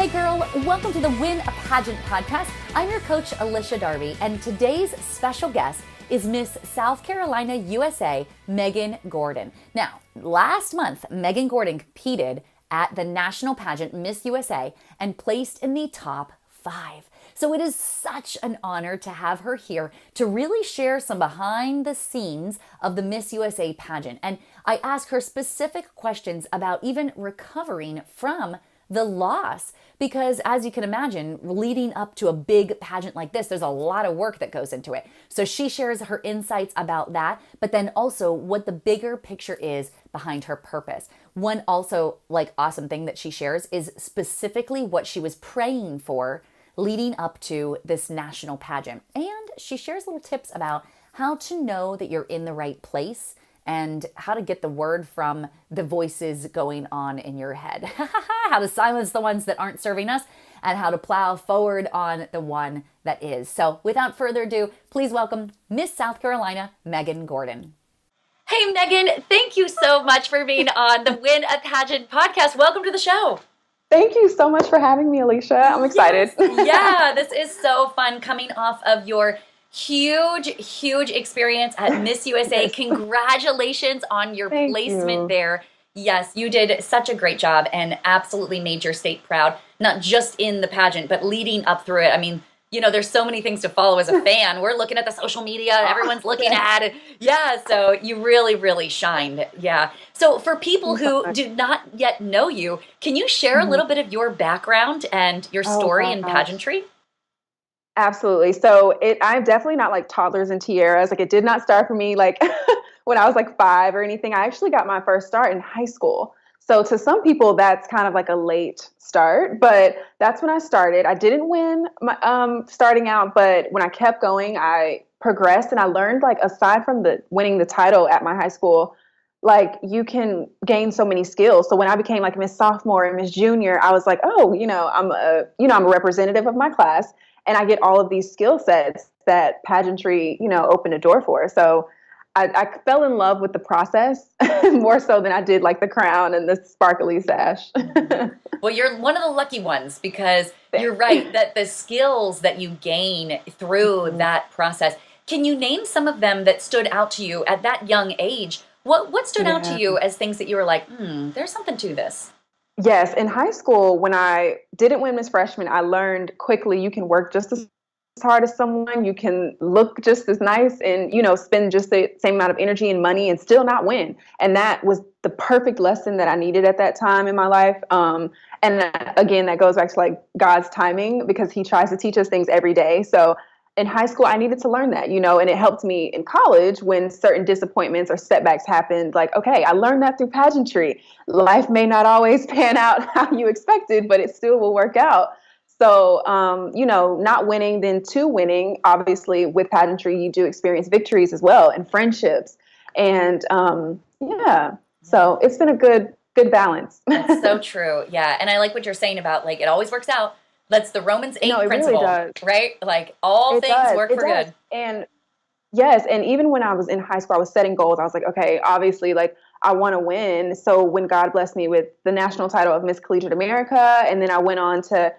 Hey girl, welcome to the Win a Pageant podcast. I'm your coach, Alicia Darby, and today's special guest is Miss South Carolina, USA, Megan Gordon. Now, last month, Megan Gordon competed at the national pageant Miss USA and placed in the top 5. So it is such an honor to have her here to really share some behind the scenes of the Miss USA pageant. And I ask her specific questions about even recovering from the loss, because as you can imagine, leading up to a big pageant like this, there's a lot of work that goes into it. So she shares her insights about that, but then also what the bigger picture is behind her purpose. One also awesome thing that she shares is specifically what she was praying for leading up to this national pageant. And she shares little tips about how to know that you're in the right place and how to get the word from the voices going on in your head. How to silence the ones that aren't serving us and how to plow forward on the one that is. So without further ado, please welcome Miss South Carolina, Megan Gordon. Hey, Megan, thank you so much for being on the Win a Pageant podcast. Welcome to the show. Thank you so much for having me, Alicia. I'm excited. Yes. Yeah, this is so fun coming off of your huge experience at Miss USA. Yes. Congratulations on your Thank placement you. there. Yes, you did such a great job and absolutely made your state proud, not just in the pageant, but leading up through it. I mean, you know, there's so many things to follow as a fan. We're looking at the social media, everyone's looking at it. Yeah, so you really shined. Yeah. So for people who do not yet know you, can you share a little bit of your background and your story in pageantry? Absolutely. So I'm definitely not like toddlers and tiaras. Like it did not start for me like when I was like 5 or anything. I actually got my first start in high school. So to some people, that's kind of like a late start, but that's when I started. I didn't win my, starting out, but when I kept going, I progressed and I learned like aside from winning the title at my high school, like you can gain so many skills. So when I became like Miss Sophomore and Miss Junior, I was like, oh, I'm a representative of my class. And I get all of these skill sets that pageantry, opened a door for. So I fell in love with the process more so than I did like the crown and the sparkly sash. Well, you're one of the lucky ones because you're right that the skills that you gain through that process. Can you name some of them that stood out to you at that young age? What stood out to you as things that you were like, there's something to this? Yes. In high school, when I didn't win Miss Freshman, I learned quickly you can work just as hard as someone, you can look just as nice and, spend just the same amount of energy and money and still not win. And that was the perfect lesson that I needed at that time in my life. Again, that goes back to like God's timing because he tries to teach us things every day. So in high school, I needed to learn that, and it helped me in college when certain disappointments or setbacks happened. Like, okay, I learned that through pageantry. Life may not always pan out how you expected, but it still will work out. So, not winning, then to winning, obviously with pageantry, you do experience victories as well and friendships. And so it's been a good balance. That's so true. Yeah. And I like what you're saying about like, it always works out. That's the Romans 8 principle, really does. Right? Like all things work for good. And yes. And even when I was in high school, I was setting goals. I was like, okay, obviously like I want to win. So when God blessed me with the national title of Miss Collegiate America, and then I went on to,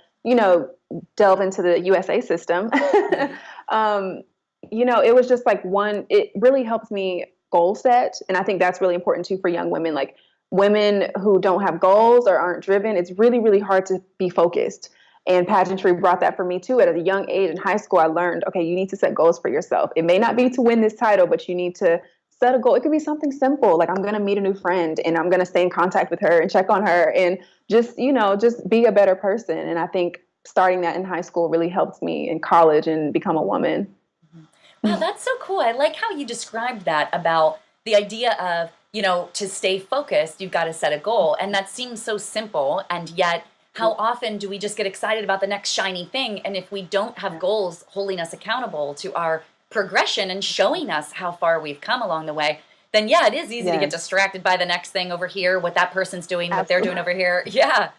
delve into the USA system, it was just like it really helped me goal set. And I think that's really important too for young women, like women who don't have goals or aren't driven. It's really hard to be focused. And pageantry brought that for me too. At a young age in high school, I learned, okay, you need to set goals for yourself. It may not be to win this title, but you need to set a goal. It could be something simple, like I'm going to meet a new friend and I'm going to stay in contact with her and check on her and just be a better person. And I think starting that in high school really helped me in college and become a woman. Wow, that's so cool. I like how you described that about the idea of, to stay focused, you've got to set a goal. And that seems so simple. And yet, how often do we just get excited about the next shiny thing? And if we don't have goals holding us accountable to our progression and showing us how far we've come along the way, then it is easy to get distracted by the next thing over here, what that person's doing, what they're doing over here. Yeah.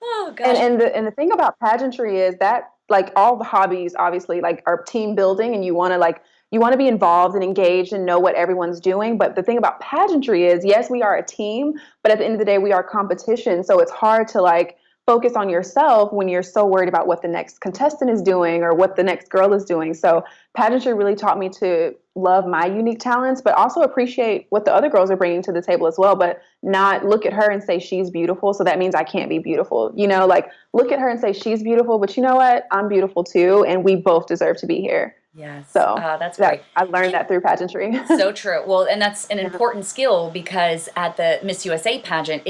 Oh gosh. And the thing about pageantry is that like all the hobbies obviously like are team building and you want to be involved and engaged and know what everyone's doing. But the thing about pageantry is, yes, we are a team, but at the end of the day, we are competition. So it's hard to like focus on yourself when you're so worried about what the next contestant is doing or what the next girl is doing. So pageantry really taught me to love my unique talents, but also appreciate what the other girls are bringing to the table as well, but not look at her and say she's beautiful, so that means I can't be beautiful. Like look at her and say she's beautiful, but you know what? I'm beautiful too, and we both deserve to be here. Yes. So That's great. I learned that through pageantry. So true. Well, and that's an important skill because at the Miss USA pageant,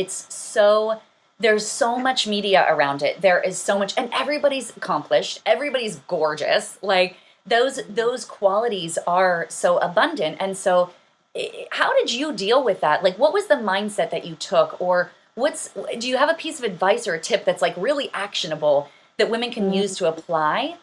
there's so much media around it. There is so much, and everybody's accomplished. Everybody's gorgeous. Like those qualities are so abundant. And so how did you deal with that? Like, what was the mindset that you took, or do you have a piece of advice or a tip that's like really actionable that women can use to apply?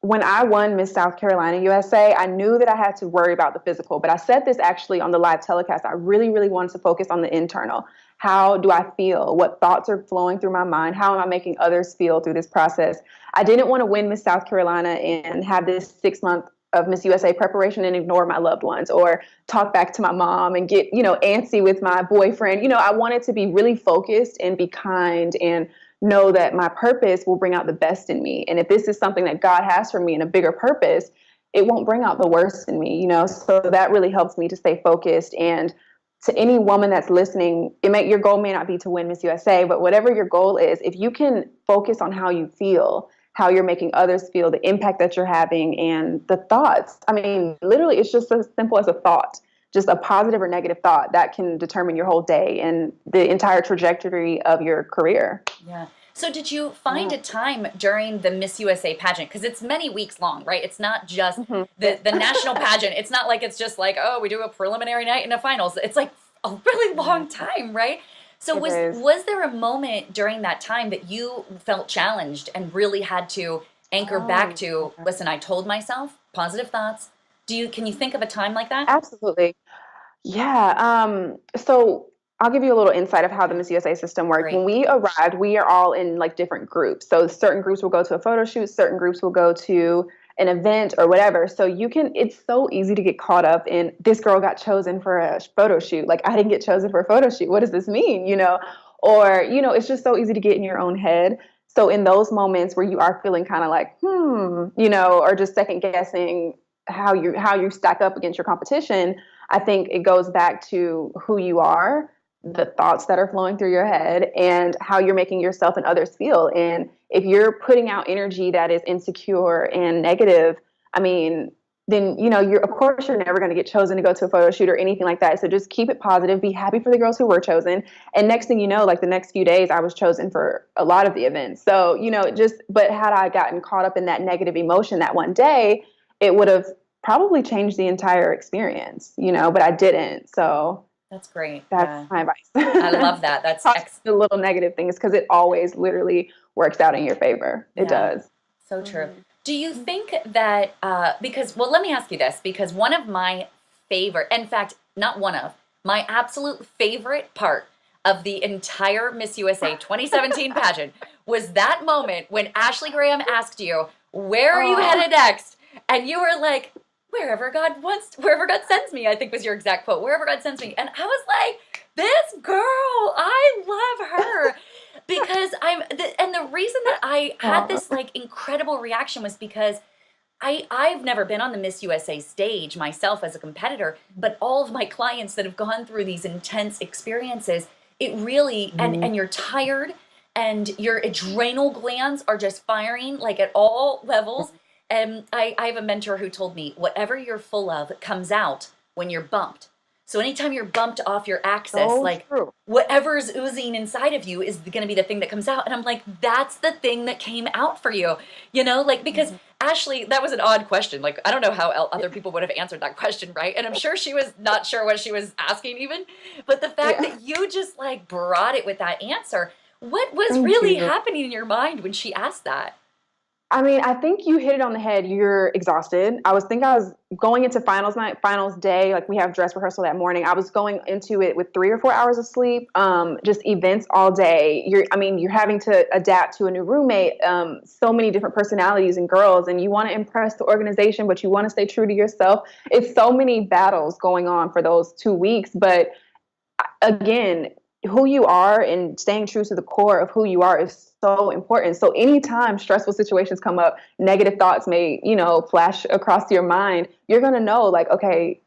When I won Miss South Carolina USA, I knew that I had to worry about the physical, but I said this actually on the live telecast. I really, really wanted to focus on the internal. How do I feel? What thoughts are flowing through my mind? How am I making others feel through this process? I didn't want to win Miss South Carolina and have this 6 month of Miss USA preparation and ignore my loved ones or talk back to my mom and get, antsy with my boyfriend. I wanted to be really focused and be kind and know that my purpose will bring out the best in me. And if this is something that God has for me in a bigger purpose, it won't bring out the worst in me, So that really helps me to stay focused. And to any woman that's listening, your goal may not be to win Miss USA, but whatever your goal is, if you can focus on how you feel, how you're making others feel, the impact that you're having, and the thoughts. I mean, literally, it's just as simple as a thought. Just a positive or negative thought that can determine your whole day and the entire trajectory of your career. Yeah. So did you find a time during the Miss USA pageant? Because it's many weeks long, right? It's not just the national pageant. It's not like it's just like, oh, we do a preliminary night and a finals. It's like a really long time, right? So was there a moment during that time that you felt challenged and really had to anchor back to, listen, I told myself positive thoughts. Can you think of a time like that? Absolutely. Yeah. So I'll give you a little insight of how the Miss USA system works. Great. When we arrived, we are all in like different groups. So certain groups will go to a photo shoot, certain groups will go to an event or whatever. So it's so easy to get caught up in this girl got chosen for a photo shoot. Like I didn't get chosen for a photo shoot. What does this mean? Or, it's just so easy to get in your own head. So in those moments where you are feeling kind of like, or just second guessing how you stack up against your competition, I think it goes back to who you are, the thoughts that are flowing through your head, and how you're making yourself and others feel. And if you're putting out energy that is insecure and negative, I mean, then, of course you're never going to get chosen to go to a photo shoot or anything like that. So just keep it positive, be happy for the girls who were chosen. And next thing you know, like the next few days, I was chosen for a lot of the events. So, but had I gotten caught up in that negative emotion that one day, it would have probably changed the entire experience, but I didn't. So that's great. That's my advice. I love that. That's the little negative things, because it always literally works out in your favor. It does. So true. Do you think that, let me ask you this, because one of my favorite, in fact, not one of, my absolute favorite part of the entire Miss USA 2017 pageant was that moment when Ashley Graham asked you, where are you headed next? And you were like, wherever God sends me, I think was your exact quote, wherever God sends me. And I was like, this girl, I love her. Because and the reason that I had this like incredible reaction was because I've never been on the Miss USA stage myself as a competitor, but all of my clients that have gone through these intense experiences, it really, and you're tired and your adrenal glands are just firing like at all levels. And I have a mentor who told me, whatever you're full of comes out when you're bumped. So anytime you're bumped off your axis, whatever's oozing inside of you is going to be the thing that comes out. And I'm like, that's the thing that came out for you, because Ashley, that was an odd question. Like, I don't know how other people would have answered that question, right? And I'm sure she was not sure what she was asking even. But the fact that you just like brought it with that answer, what was really happening in your mind when she asked that? I mean, I think you hit it on the head. You're exhausted. I was going into finals day, like we have dress rehearsal that morning. I was going into it with 3 or 4 hours of sleep, just events all day. You're having to adapt to a new roommate, so many different personalities and girls, and you want to impress the organization, but you want to stay true to yourself. It's so many battles going on for those 2 weeks. But again, who you are and staying true to the core of who you are is so important. So anytime stressful situations come up, negative thoughts may, flash across your mind, you're going to know like, okay,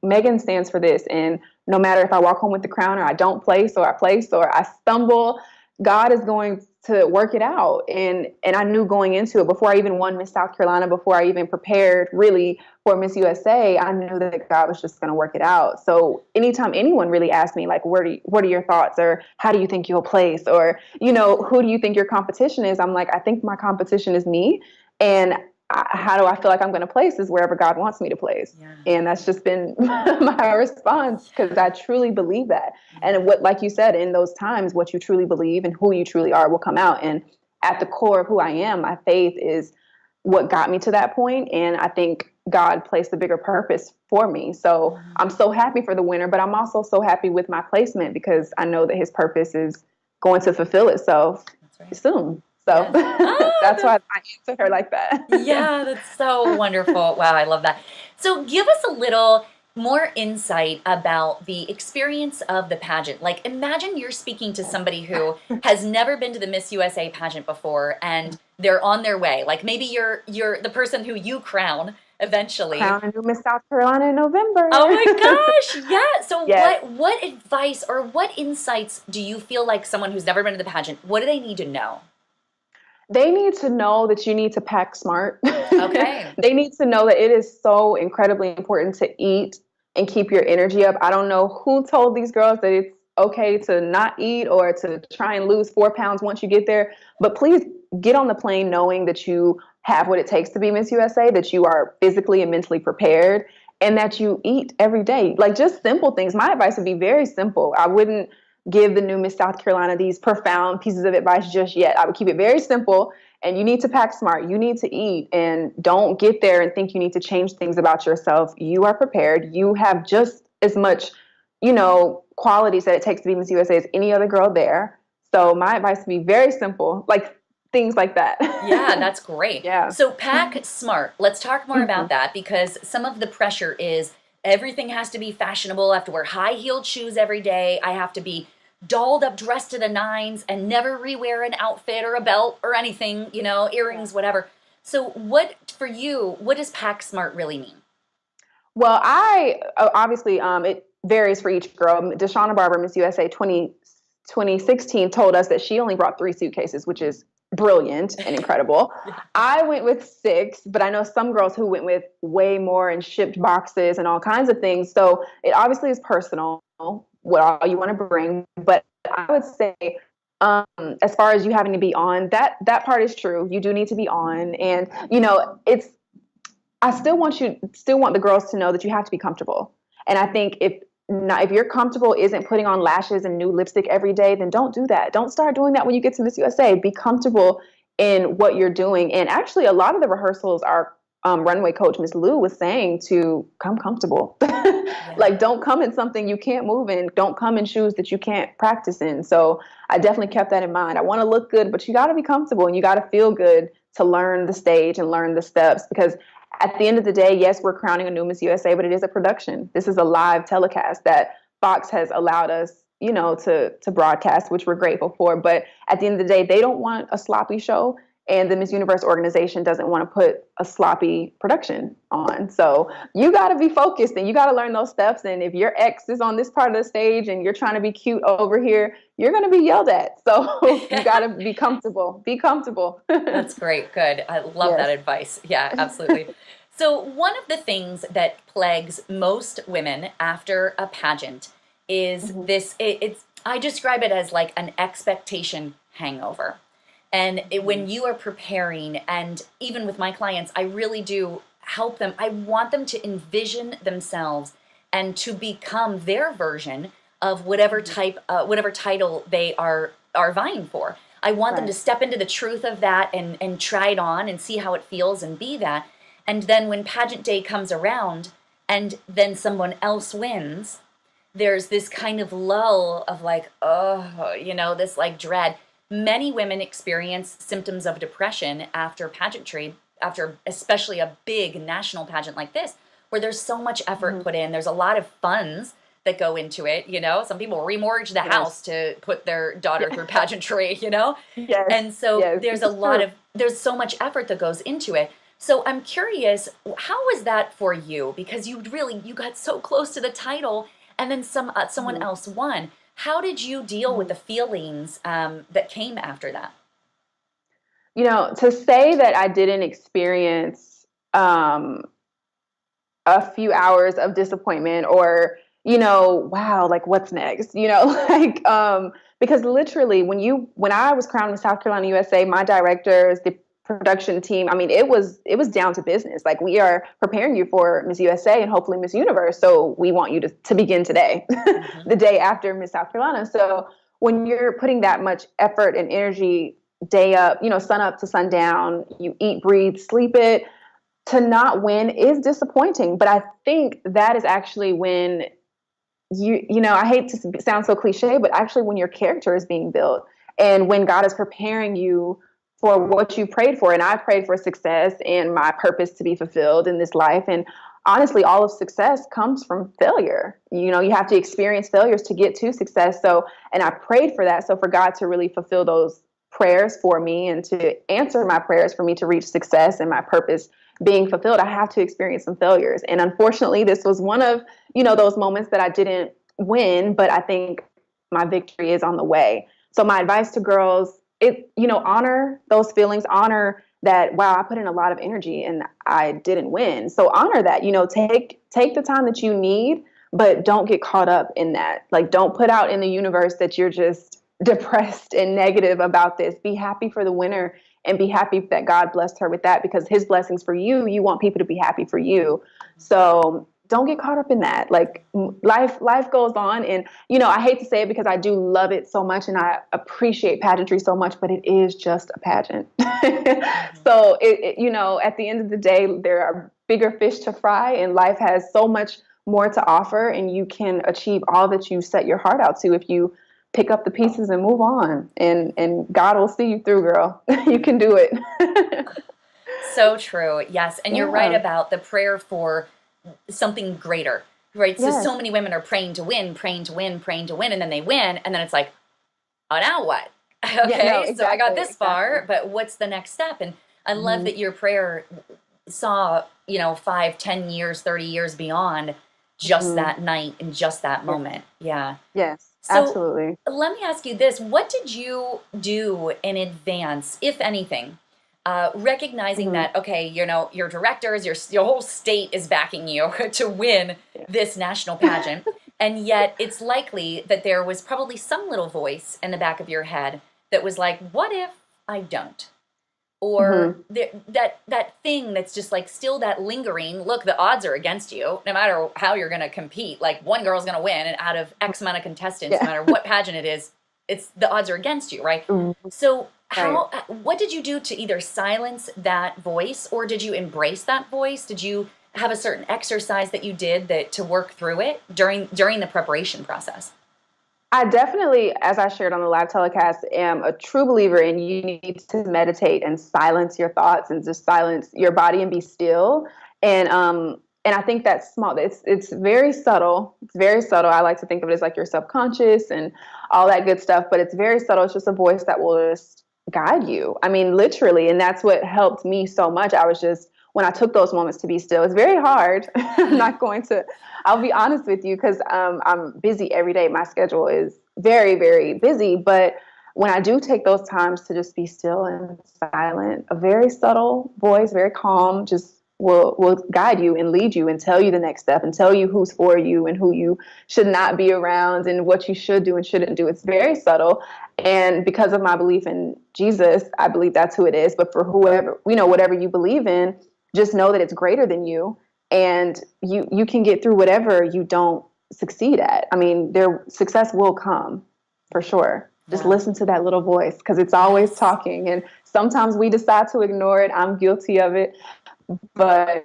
Megan stands for this. And no matter if I walk home with the crown or I don't place or I place or I stumble, God is going to work it out. And I knew going into it before I even won Miss South Carolina, before I even prepared really for Miss USA, I knew that God was just going to work it out. So anytime anyone really asked me like, what are your thoughts, or how do you think you'll place, or, who do you think your competition is? I'm like, I think my competition is me. And how do I feel like I'm going to place is wherever God wants me to place. Yeah. And that's just been my response, because I truly believe that. And what, like you said, in those times, what you truly believe and who you truly are will come out. And at the core of who I am, my faith is what got me to that point. And I think God placed a bigger purpose for me. So I'm so happy for the winner, but I'm also so happy with my placement, because I know that his purpose is going to fulfill itself soon. So that's why I answer her like that. Yeah, that's so wonderful. Wow, I love that. So give us a little more insight about the experience of the pageant. Like, imagine you're speaking to somebody who has never been to the Miss USA pageant before, and they're on their way. Like, maybe you're the person who you crown eventually. Crown a new Miss South Carolina in November. Oh my gosh, yeah. So yes. What advice or what insights do you feel like someone who's never been to the pageant, what do they need to know? They need to know that you need to pack smart. Okay. They need to know that it is so incredibly important to eat and keep your energy up. I don't know who told these girls that it's okay to not eat or to try and lose 4 pounds once you get there. But please get on the plane knowing that you have what it takes to be Miss USA, that you are physically and mentally prepared, and that you eat every day. Like, just simple things. My advice would be very simple. I wouldn't give the new Miss South Carolina these profound pieces of advice just yet. I would keep it very simple. And you need to pack smart. You need to eat, and don't get there and think you need to change things about yourself. You are prepared. You have just as much, qualities that it takes to be Miss USA as any other girl there. So my advice would be very simple, like things like that. Yeah, that's great. Yeah. So pack smart. Let's talk more about that, because some of the pressure is everything has to be fashionable. I have to wear high-heeled shoes every day. I have to be dolled up, dressed to the nines, and never rewear an outfit or a belt or anything, earrings, whatever. So what does pack smart really mean? Well, I obviously it varies for each girl. Deshauna Barber, Miss USA 2016, told us that she only brought 3 suitcases, which is brilliant and incredible. I went with 6, but I know some girls who went with way more and shipped boxes and all kinds of things. So it obviously is personal what all you want to bring. But I would say, as far as you having to be on, that part is true. You do need to be on, and I still want the girls to know that you have to be comfortable. And I think if you're comfortable isn't putting on lashes and new lipstick every day, then don't do that. Don't start doing that when you get to Miss USA. Be comfortable in what you're doing. And actually, a lot of the rehearsals, our runway coach, Miss Lou, was saying to come comfortable. Like, don't come in something you can't move in. Don't come in shoes that you can't practice in. So I definitely kept that in mind. I want to look good, but you got to be comfortable and you got to feel good to learn the stage and learn the steps, because at the end of the day, yes, we're crowning a new Miss USA, but it is a production. This is a live telecast that Fox has allowed us, to broadcast, which we're grateful for. But at the end of the day, they don't want a sloppy show, and the Miss Universe organization doesn't want to put a sloppy production on. So you got to be focused and you got to learn those steps. And if your ex is on this part of the stage and you're trying to be cute over here, you're going to be yelled at. So you got to be comfortable. Be comfortable. That's great. Good. I love that advice. Yeah, absolutely. So one of the things that plagues most women after a pageant is this, I describe it as like an expectation hangover. And when you are preparing, and even with my clients, I really do help them. I want them to envision themselves and to become their version of whatever title they are vying for. I want them to step into the truth of that and try it on and see how it feels and be that. And then when pageant day comes around and then someone else wins, there's this kind of lull of like, this like dread. Many women experience symptoms of depression after pageantry, after especially a big national pageant like this, where there's so much effort put in. There's a lot of funds that go into it. Some people remortgage the house to put their daughter through pageantry, Yes. And so Yes. there's so much effort that goes into it. So I'm curious, how was that for you? Because you got so close to the title, and then someone else won. How did you deal with the feelings that came after that? To say that I didn't experience a few hours of disappointment or, wow, like what's next, because literally when I was crowned Miss South Carolina USA, my directors, the production team, I mean, it was down to business. Like, we are preparing you for Miss USA and hopefully Miss Universe. So we want you to begin today, the day after Miss South Carolina. So when you're putting that much effort and energy day up, sun up to sundown, you eat, breathe, sleep it, to not win is disappointing. But I think that is actually when I hate to sound so cliche, but actually when your character is being built and when God is preparing you for what you prayed for. And I prayed for success and my purpose to be fulfilled in this life. And honestly, all of success comes from failure. You have to experience failures to get to success. So, and I prayed for that. So for God to really fulfill those prayers for me and to answer my prayers for me to reach success and my purpose being fulfilled, I have to experience some failures. And unfortunately, this was one of, those moments that I didn't win, but I think my victory is on the way. So my advice to girls, honor those feelings, honor that, wow, I put in a lot of energy and I didn't win. So honor that, take the time that you need, but don't get caught up in that. Like, don't put out in the universe that you're just depressed and negative about this. Be happy for the winner and be happy that God blessed her with that, because his blessings for you, you want people to be happy for you. So don't get caught up in that. Like, life goes on. And, I hate to say it because I do love it so much and I appreciate pageantry so much, but it is just a pageant. So at the end of the day, there are bigger fish to fry and life has so much more to offer, and you can achieve all that you set your heart out to if you pick up the pieces and move on, and God will see you through, girl. You can do it. So true. Yes. And you're right about the prayer for something greater, right? Yes. So many women are praying to win, praying to win, praying to win. And then they win. And then it's like, oh, now what? Okay. Exactly, so I got this far, but what's the next step? And I love that your prayer saw, 5, 10 years, 30 years beyond just that night and just that moment. Yeah. Yes. So absolutely. Let me ask you this. What did you do in advance, if anything, recognizing that, okay, your directors, your whole state is backing you to win this national pageant, and yet it's likely that there was probably some little voice in the back of your head that was like, what if I don't? Or that thing that's just like still that lingering, look, the odds are against you, no matter how you're going to compete. Like, one girl's going to win, and out of X amount of contestants, no matter what pageant it is, the odds are against you, right? So what did you do to either silence that voice, or did you embrace that voice? Did you have a certain exercise that you did to work through it during the preparation process? I definitely, as I shared on the live telecast, am a true believer in you need to meditate and silence your thoughts and just silence your body and be still. And I think that's small. It's very subtle. It's very subtle. I like to think of it as like your subconscious and all that good stuff, but it's very subtle. It's just a voice that will just guide you. I mean, literally. And that's what helped me so much. When I took those moments to be still, it's very hard. I'll be honest with you, because I'm busy every day. My schedule is very, very busy. But when I do take those times to just be still and silent, a very subtle voice, very calm, just will guide you and lead you and tell you the next step and tell you who's for you and who you should not be around and what you should do and shouldn't do. It's very subtle. And because of my belief in Jesus, I believe that's who it is. But for whoever, whatever you believe in, just know that it's greater than you, and you can get through whatever you don't succeed at. I mean, success will come for sure. Just listen to that little voice, because it's always talking, and sometimes we decide to ignore it. I'm guilty of it, but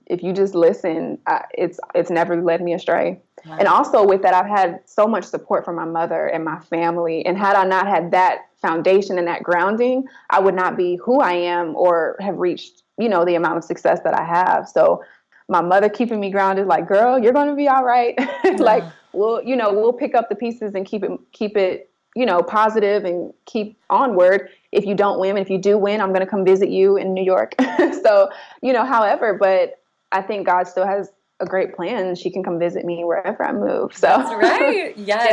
if you just listen, it's never led me astray. Wow. And also with that, I've had so much support from my mother and my family, and had I not had that foundation and that grounding, I would not be who I am or have reached the amount of success that I have. So my mother keeping me grounded, like, girl, you're going to be all right. Like, Yeah. we'll pick up the pieces and keep it, positive and keep onward. If you don't win, if you do win, I'm going to come visit you in New York. So, however, but I think God still has a great plan, and she can come visit me wherever I move. So That's right. Yes.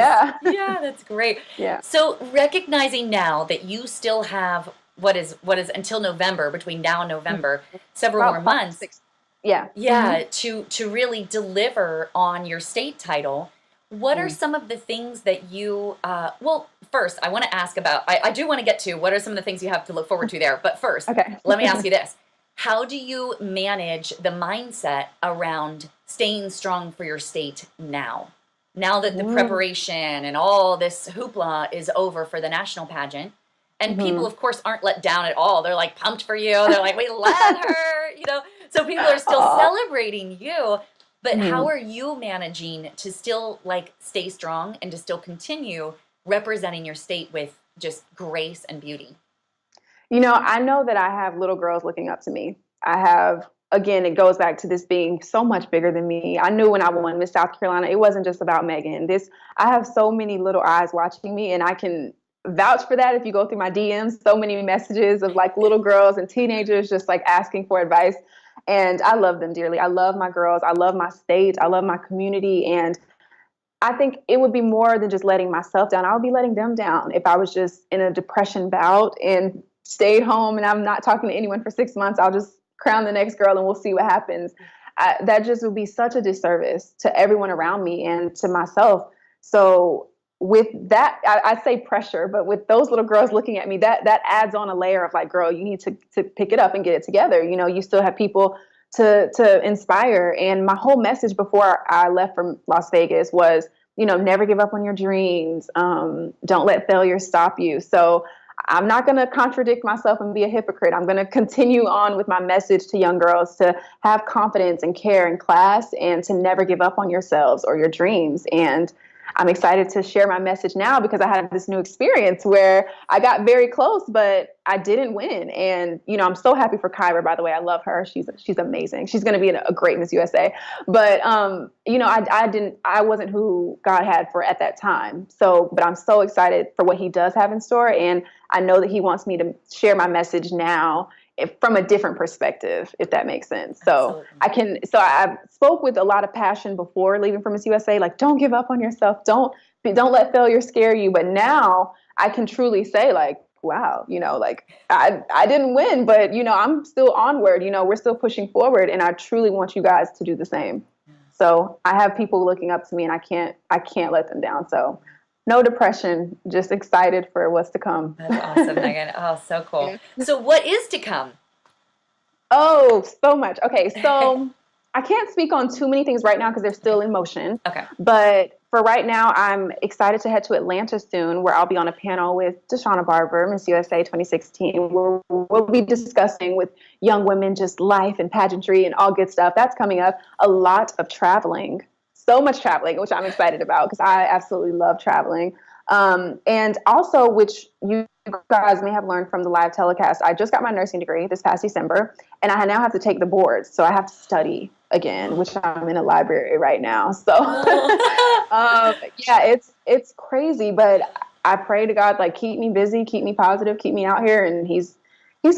yeah. Yeah, that's great. Yeah. So recognizing now that you still have what is until November, between now and November, several more About five, months. 6. Yeah. Yeah, to really deliver on your state title. What are some of the things that you well, first I want to ask about, I do want to get to what are some of the things you have to look forward to there. But first, Okay. let me ask you this. How do you manage the mindset around staying strong for your state now? Now that the preparation and all this hoopla is over for the national pageant, and people, of course, aren't let down at all. They're like pumped for you. They're like, we love her, So people are still celebrating you. But how are you managing to still like stay strong and to still continue representing your state with just grace and beauty? I know that I have little girls looking up to me. Again, it goes back to this being so much bigger than me. I knew when I won Miss South Carolina, it wasn't just about Megan. I have so many little eyes watching me, and I can vouch for that if you go through my DMs, so many messages of like little girls and teenagers just like asking for advice. And I love them dearly. I love my girls. I love my state. I love my community. And I think it would be more than just letting myself down. I would be letting them down if I was just in a depression bout and stayed home and I'm not talking to anyone for 6 months. I'll just crown the next girl and we'll see what happens. That just would be such a disservice to everyone around me and to myself. So with that, I say pressure, but with those little girls looking at me, that adds on a layer of like, girl, you need to pick it up and get it together. You still have people to inspire. And my whole message before I left from Las Vegas was, never give up on your dreams. Don't let failure stop you. So I'm not going to contradict myself and be a hypocrite. I'm going to continue on with my message to young girls to have confidence and care in class and to never give up on yourselves or your dreams. And I'm excited to share my message now because I had this new experience where I got very close, but I didn't win. And, I'm so happy for Kyra, by the way. I love her. She's amazing. She's going to be a great Miss USA. But, I wasn't who God had for at that time. So, but I'm so excited for what he does have in store. And I know that he wants me to share my message now from a different perspective, if that makes sense. So I spoke with a lot of passion before leaving from Miss USA, like, don't give up on yourself. Don't let failure scare you. But now I can truly say like, wow, like I didn't win, but I'm still onward, we're still pushing forward. And I truly want you guys to do the same. So I have people looking up to me and I can't let them down. So no depression, just excited for what's to come. That's awesome, Megan. Oh, so cool. So what is to come? Oh, so much. Okay, so I can't speak on too many things right now because they're still in motion. Okay. But for right now, I'm excited to head to Atlanta soon, where I'll be on a panel with Deshauna Barber, Miss USA 2016, where we'll be discussing with young women just life and pageantry and all good stuff. That's coming up. A lot of traveling. So much traveling, which I'm excited about because I absolutely love traveling. And also, which you guys may have learned from the live telecast, I just got my nursing degree this past December, and I now have to take the boards. So I have to study again, which I'm in a library right now. So yeah, it's crazy, but I pray to God, like, keep me busy, keep me positive, keep me out here. And he's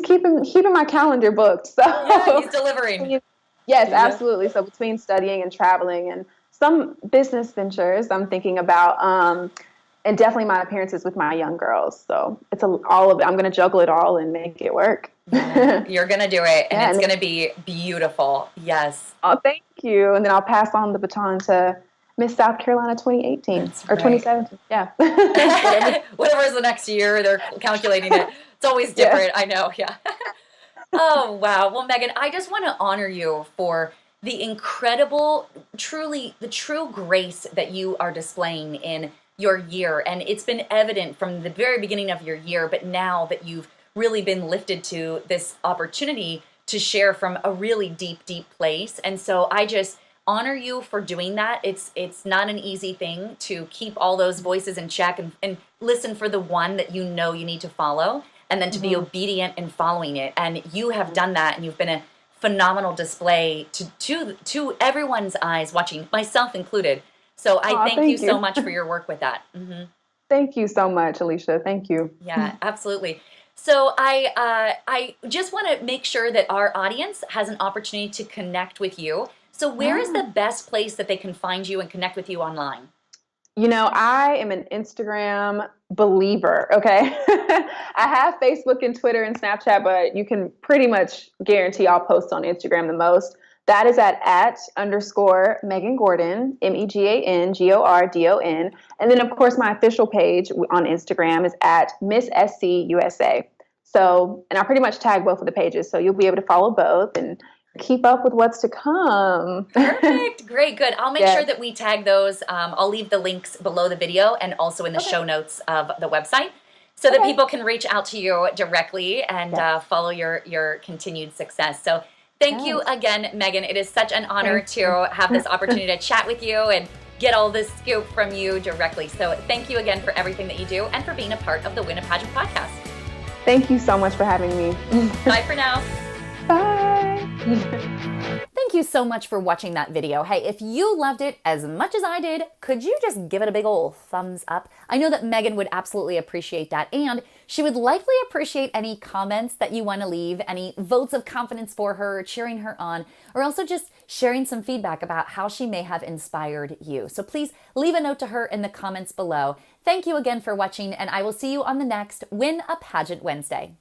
keeping my calendar booked. So yeah, he's delivering. Yes, absolutely. So between studying and traveling and some business ventures I'm thinking about, and definitely my appearances with my young girls. So it's all of it. I'm going to juggle it all and make it work. Yeah, you're going to do it, and it's going to be beautiful. Yes. Oh, thank you. And then I'll pass on the baton to Miss South Carolina 2018 or 2017. Yeah. Whatever is the next year, they're calculating it. It's always different. I know. Yeah. Oh, wow. Well, Megan, I just want to honor you for the incredible, the true grace that you are displaying in your year. And it's been evident from the very beginning of your year, but now that you've really been lifted to this opportunity to share from a really deep, deep place. And so I just honor you for doing that. It's not an easy thing to keep all those voices in check and listen for the one that you know you need to follow, and then to be obedient in following it. And you have done that, and you've been a phenomenal display to everyone's eyes watching, myself included. So I thank you so much for your work with that. Mm-hmm. Thank you so much, Alicia. Thank you. Yeah, absolutely. So I just want to make sure that our audience has an opportunity to connect with you. So where is the best place that they can find you and connect with you online? I am an Instagram believer, okay? I have Facebook and Twitter and Snapchat, but you can pretty much guarantee I'll post on Instagram the most. That is at _Megan Gordon, MEGANGORDON. And then, of course, my official page on Instagram is at Miss SC USA. So, and I pretty much tag both of the pages, so you'll be able to follow both and keep up with what's to come. Perfect. Great. Good. I'll make sure that we tag those. I'll leave the links below the video and also in the show notes of the website so that people can reach out to you directly and follow your continued success. So thank you again, Megan. It is such an honor to have this opportunity to chat with you and get all this scoop from you directly. So thank you again for everything that you do and for being a part of the Win a Pageant podcast. Thank you so much for having me. Bye for now. Bye. Thank you so much for watching that video. Hey, if you loved it as much as I did, could you just give it a big old thumbs up? I know that Megan would absolutely appreciate that, and she would likely appreciate any comments that you want to leave, any votes of confidence for her, cheering her on, or also just sharing some feedback about how she may have inspired you. So please leave a note to her in the comments below. Thank you again for watching, and I will see you on the next Win a Pageant Wednesday.